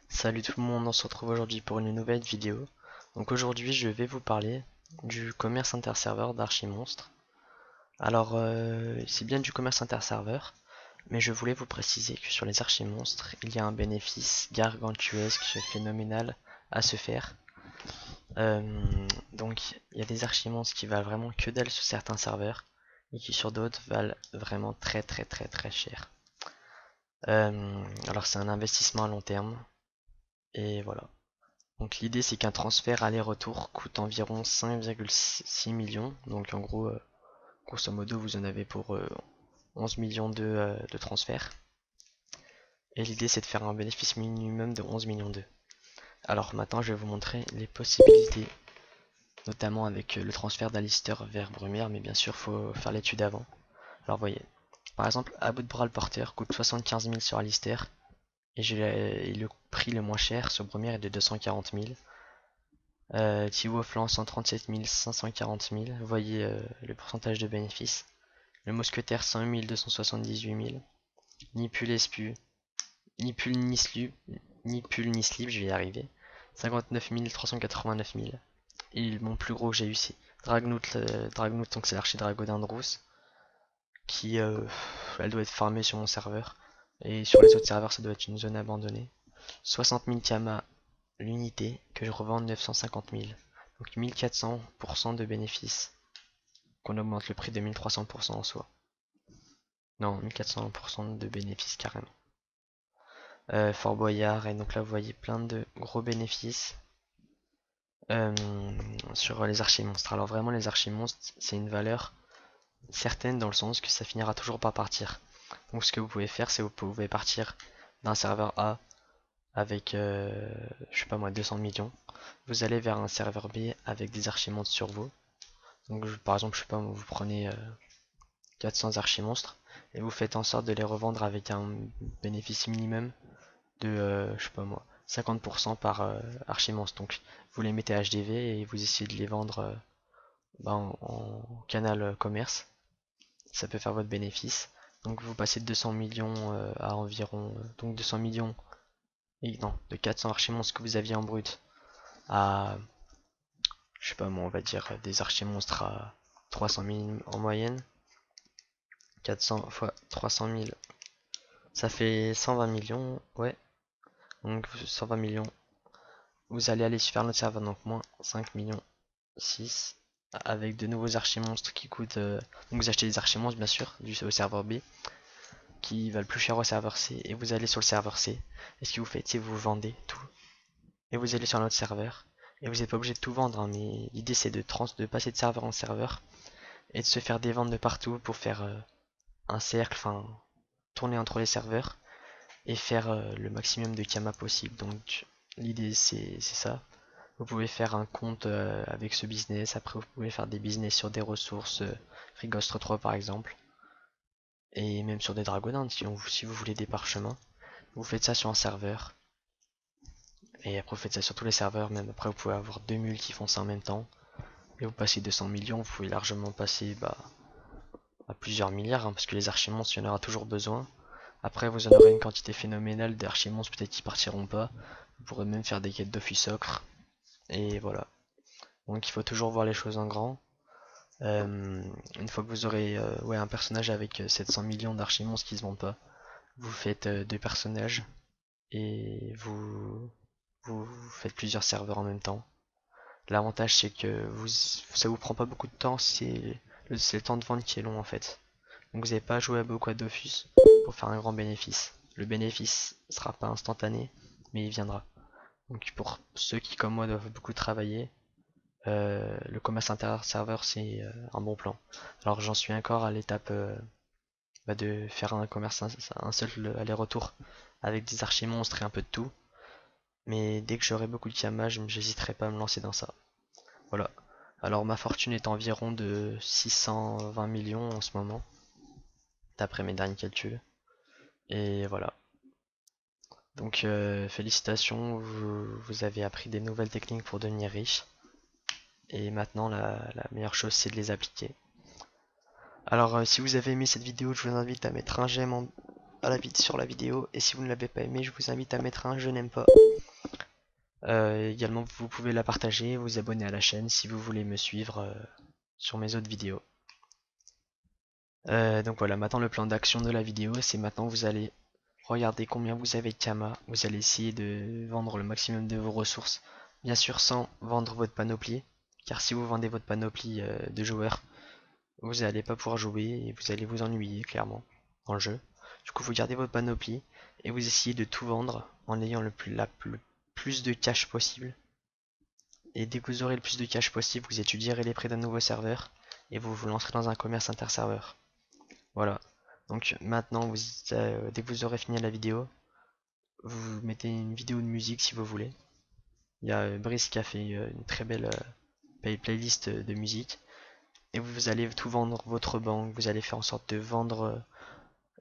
Salut tout le monde, on se retrouve aujourd'hui pour une nouvelle vidéo. Donc aujourd'hui je vais vous parler du commerce interserveur d'Archimonstre. Alors c'est bien du commerce interserveur, mais je voulais vous préciser que sur les Archimonstres, il y a un bénéfice gargantuesque, phénoménal à se faire. Donc il y a des Archimonstres qui valent vraiment que dalle sur certains serveurs, et qui sur d'autres valent vraiment très cher. Alors c'est un investissement à long terme, et voilà. Donc l'idée c'est qu'un transfert aller-retour coûte environ 5,6 millions. Donc en gros, grosso modo, vous en avez pour 11 millions de transferts. Et l'idée c'est de faire un bénéfice minimum de 11 millions d'eux. Alors maintenant je vais vous montrer les possibilités, notamment avec le transfert d'Alistair vers Brumière, mais bien sûr faut faire l'étude avant. Alors voyez, par exemple, à bout de bras le porteur coûte 75 000 sur Alistair, et le prix le moins cher sur Brumière est de 240 000. Thibaut Flanc 137 000, 540 000. Vous voyez le pourcentage de bénéfice. Le Mousquetaire 101 278 000. Ni pull Espu, ni pull ni slip, ni pull ni slip, je vais y arriver. 59 389 000. Et mon plus gros que j'ai eu c'est Dragnout, donc c'est l'archidragodin de Rousse, qui elle doit être farmée sur mon serveur. Et sur les autres serveurs ça doit être une zone abandonnée. 60 000 Tiamat l'unité que je revends 950 000. Donc 1400% de bénéfice. Qu'on augmente le prix de 1300% en soi. Non, 1400% de bénéfice carrément. Fort Boyard, et donc là vous voyez plein de gros bénéfices euh, sur les archimonstres. Alors vraiment les archimonstres c'est une valeur certaine dans le sens que ça finira toujours par partir. Donc ce que vous pouvez faire c'est vous pouvez partir d'un serveur A avec je sais pas moi 200 millions. Vous allez vers un serveur B avec des archimonstres sur vous. Donc par exemple je sais pas vous prenez 400 archimonstres et vous faites en sorte de les revendre avec un bénéfice minimum de je sais pas moi 50% par archimonstre. Donc vous les mettez HDV et vous essayez de les vendre en canal commerce. Ça peut faire votre bénéfice. Donc vous passez de 200 millions à environ donc 200 millions et non de 400 archimonstres que vous aviez en brut à je sais pas moi on va dire des archimonstres à 300 000 en moyenne. 400 fois 300 000 ça fait 120 millions, ouais. Donc 120 millions. Vous allez aller sur notre serveur, donc moins 5 millions 6. Avec de nouveaux archimonstres qui coûtent. Donc vous achetez des archimonstres bien sûr au serveur B qui valent plus cher au serveur C. Et vous allez sur le serveur C. Et ce que vous faites, c'est vous vendez tout. Et vous allez sur notre serveur. Et vous n'êtes pas obligé de tout vendre, hein, mais l'idée c'est de passer de serveur en serveur. Et de se faire des ventes de partout pour faire un cercle, enfin tourner entre les serveurs. Et faire le maximum de Kama possible. Donc l'idée c'est ça. Vous pouvez faire un compte avec ce business. Après vous pouvez faire des business sur des ressources Frigostre 3 par exemple. Et même sur des dragonins si vous voulez des parchemins. Vous faites ça sur un serveur. Et après vous faites ça sur tous les serveurs. Même après vous pouvez avoir deux mules qui font ça en même temps. Et vous passez 200 millions. Vous pouvez largement passer à plusieurs milliards. Hein, parce que les archimonstres il y en aura toujours besoin. Après vous en aurez une quantité phénoménale d'archimonstres peut-être qui partiront pas. Vous pourrez même faire des quêtes d'office-ocre. Et voilà. Donc il faut toujours voir les choses en grand. Une fois que vous aurez ouais, un personnage avec 700 millions d'archimonstres qui se vendent pas, vous faites deux personnages et vous faites plusieurs serveurs en même temps. L'avantage c'est que ça vous prend pas beaucoup de temps, c'est le temps de vente qui est long en fait. Donc vous n'avez pas à jouer à beaucoup à Dofus pour faire un grand bénéfice. Le bénéfice sera pas instantané, mais il viendra. Donc pour ceux qui comme moi doivent beaucoup travailler, le commerce inter-serveur c'est un bon plan. Alors j'en suis encore à l'étape de faire un commerce un seul aller-retour avec des archimonstres et un peu de tout. Mais dès que j'aurai beaucoup de kiamage, j'hésiterai pas à me lancer dans ça. Voilà. Alors ma fortune est environ de 620 millions en ce moment, d'après mes derniers calculs. Et voilà. Donc félicitations, vous avez appris des nouvelles techniques pour devenir riche. Et maintenant la meilleure chose c'est de les appliquer. Alors si vous avez aimé cette vidéo, je vous invite à mettre un j'aime sur la vidéo. Et si vous ne l'avez pas aimé, je vous invite à mettre un je n'aime pas. Également, vous pouvez la partager, vous abonner à la chaîne si vous voulez me suivre sur mes autres vidéos. Donc voilà, maintenant le plan d'action de la vidéo, c'est maintenant vous allez regarder combien vous avez de Kama, vous allez essayer de vendre le maximum de vos ressources, bien sûr sans vendre votre panoplie, car si vous vendez votre panoplie de joueurs, vous n'allez pas pouvoir jouer et vous allez vous ennuyer clairement dans le jeu. Du coup, vous gardez votre panoplie et vous essayez de tout vendre en ayant le plus de cash possible. Et dès que vous aurez le plus de cash possible, vous étudierez les prix d'un nouveau serveur et vous vous lancerez dans un commerce interserveur. Voilà. Donc maintenant, dès que vous aurez fini la vidéo, vous mettez une vidéo de musique si vous voulez. Il y a Brice qui a fait une très belle playlist de musique. Et vous allez tout vendre votre banque, vous allez faire en sorte de vendre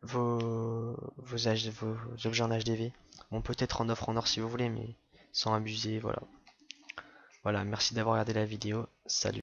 vos objets en HDV. Bon, peut-être en offre en or si vous voulez, mais sans abuser, voilà. Voilà, merci d'avoir regardé la vidéo. Salut.